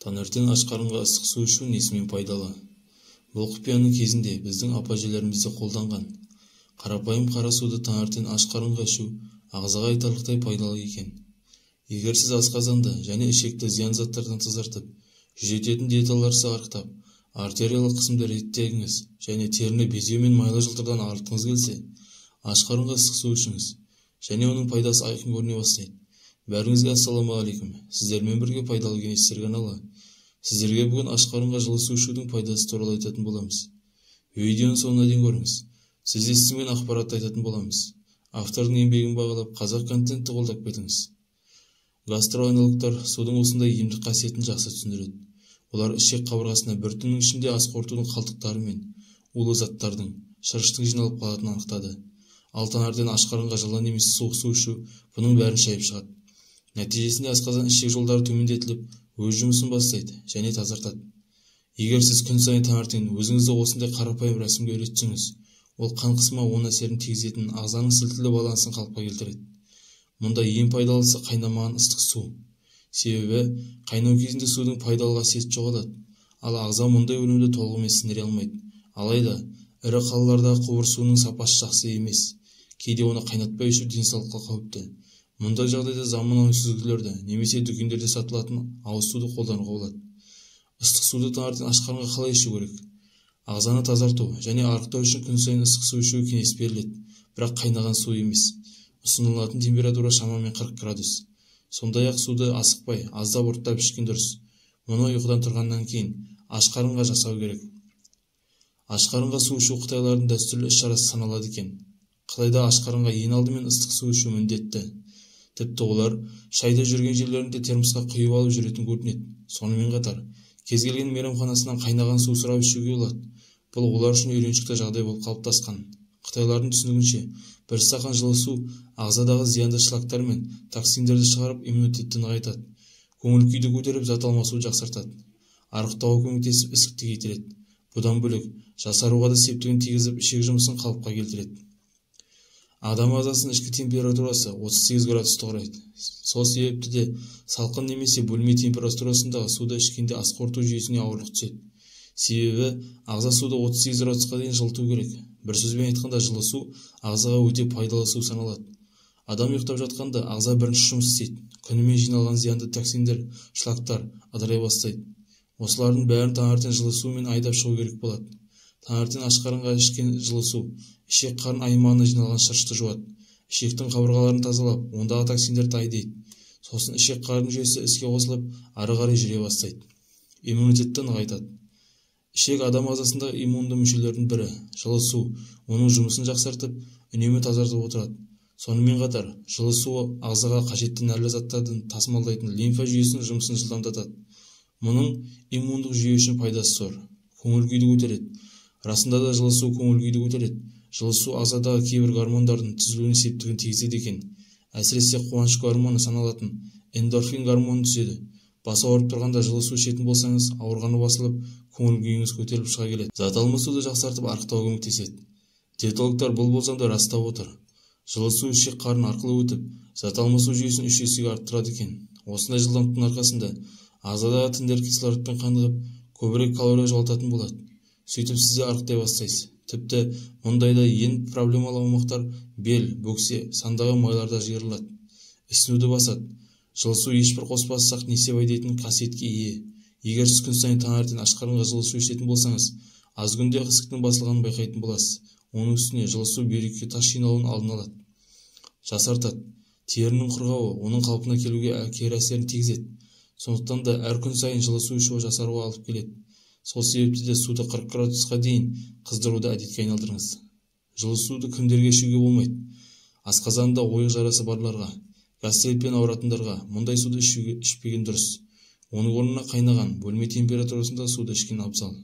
Таңертең аш қарынға ыстық су ішу несімен пайдалы? Бұл құпияның кезінде біздің апа-әжелеріміз де қолданған. Қарапайым қара суды таңертең аш қарынға ішу ағзаға айтарлықтай пайдалы екен. Егер сіз асқазанды және ішекті зиян заттардан тазартып, жүзететін диеталарсыз арықтап, артериялық қысымды реттегіңіз және теріні безеу мен майлы жылтырдан арылтқыңыз келсе, аш қарынға ыстық су ішіңіз және оның пайдасы айқын көріне бастайды. Бәріңізге ассалаумағалейкум. Сіздермен бірге пайдалы кеңестер каналы. Сіздерге бүгін аш қарынға жылы су ішудің пайдасы туралы айтатын боламыз. Видеоны соңына дейін көріңіз. Сіз естіген ақпаратты айтатын боламыз. Автордың еңбегін бағалап, қазақ контентті қолдап кетіңіз. Гастроэнтерологтар судың осындай емдік қасиетін жақсы түсіндіреді. Олар ішек қабырғасына бір түннің ішінде ас қорытудың қалдықтары мен улы заттардың, шырыштың жиналып қалатынын анықтады. Ал таңертең аш қарынға жылы немесе суық су ішу бұның бәрін шайып шығады. Нәтижесінде асқазан ішек жолдары төмендетіліп, өз жұмысын бастайды және тазартады. Егер сіз күн сайын таңертең өзіңізді осындай қарапайым рәсімге үйретсеңіз, ол қан қысымына оң әсерін тигізетін ағзаның сілтілі балансын қалыпқа келтіреді. Мұнда ең пайдалысы қайнамаған ыстық су. Себебі қайнау кезінде судың пайдалы қасиеті жоғалады, ал ағза мұндай өнімді толығымен сіңіре алмайды. Алайда ірі қалалардағы құбыр суының сапасы жақсы емес. Кейде оны қайнатпай ішу денсаулыққа қауіпті. Мұндай жағдайда заманауи сүзгілерді немесе дүкендерде сатылатын ауыз суды қолдануға болады. Ыстық суды таңертең аш қарынға қалай ішу керек? Ағзаны тазарту және арықтау үшін күн сайын ыстық су ішу кеңес беріледі, бірақ қайнаған су емес. Ұсынылатын температура шамамен 40 градус. Сондай-ақ суды асықпай, аздап ұрттап ішкен дұрыс. Мұны ұйқыдан тұрғаннан кейін аш қарынға жасау керек. Аш қарынға су ішу қытайлардың дәстүрлі іс-шарасы саналады екен. Қытайда аш қарынға ең алдымен ыстық су ішу міндетті. Тіпті олар шайда жүрген жерлерінде термосқа құйып алып жүретін көрінеді. Сонымен қатар, кез келген мейрамханасынан қайнаған су сұрап ішуге болады. Бұл олар үшін үйреншікті жағдай болып қалыптасқан. Қытайлардың түсінігінше, бір стақан жылы су ағзадағы зиянды шлактар мен токсиндерді шығарып, иммунитетті нығайтады. Көңіл күйді көтеріп, зат алмасуды жақсартады. Арықтауға көмектесіп, ісікті кетіреді. Бұдан бөлек, жасаруға да септігін тигізіп, ішек жұмысын қалыпқа келтіреді. Адам ағзасының ішкі температурасы 38 градусты құрайды. Сол себепті де салқын немесе бөлме температурасындағы суды ішкенде ас қорыту жүйесіне ауырлық түседі. Себебі ағза суды 38 градусқа дейін жылыту керек. Бір сөзбен айтқанда, жылы су ағзаға өте пайдалы су саналады. Адам ұйықтап жатқанда ағза бірінші жұмыс істейді. Күнімен жиналған зиянды токсиндер, шлактар ыдырай бастайды. Осылардың бәрін таңертең жылы сумен айдап шығу керек болады. Таңертең аш қарынға ішкен жылы су ішек қарын аймағына жиналған шырышты жуады. Ішектің қабырғаларын тазалап, ондағы токсиндерді айдайды. Сосын ішек қарын жүйесі іске қосылып, ары қарай жүре бастайды. Иммунитетті нығайтады. Ішек адам ағзасындағы иммунды мүшелердің бірі. Жылы су оның жұмысын жақсартып, үнемі тазартып отырады. Сонымен қатар, жылы су ағзаға қажетті нәрлі заттардың тасымалдайтын лимфа жүйесінің жұмысын жылдамдатады. Мұның иммундық жүйе үшін пайдасы зор. Көңіл күйді көтереді. Расында да жылы су көңіл күйді көтереді. Жылы су ағзадағы кейбір гормондардың түзілуіне септігін тигізеді екен. Әсіресе қуаныш гормоны саналатын эндорфин гормоны түседі. Басы ауырып тұрғанда жылы су ішетін болсаңыз, ауырғаны басылып, көңіл күйіңіз көтеріліп шыға келеді. Зат алмасуды жақсартып, арықтауға көмектеседі. Диетологтар бұл болжамды растап отыр. Жылы су ішек қарын арқылы өтіп, зат алмасу жүйесін 3 есеге арттырады екен. Осындай жылдамдықтың арқасында ағзадағы тіндер кислородпен қанығып, көбірек калория жоғалтатын болады. Сөйтіп сізде арықтай бастайсыз. Тіпті мұндайда ең проблемалы аумақтар бел, бөксе, сандағы майларда жиырылады. Ісінуді басады. Жылы су ешбір қоспасақ несеп дейтін қасиетке ие. Егер сіз күн сайын таңертең аш қарынға жылы су ішетін болсаңыз, аз күнде ісіктің басылғанын байқайтын боласыз. Оның үстіне жылы су бүйрекке тас жиналуын алдын алады. Жасартады. Терінің құрғауы оның қалпына келуге кері әсерін тигізеді. Сондықтан да әр күн сайын жылы су ішу жасаруға алып келеді. Сол себепті де суды 40 градусқа дейін қыздыруды әдетке айналдырыңыз. Жылы суды кімдерге ішуге болмайды? Асқазанында ойық жарасы барларға, гастритпен ауыратындарға мұндай суды ішпеген дұрыс. Оның орнына қайнаған бөлме температурасында суды ішкен абзал.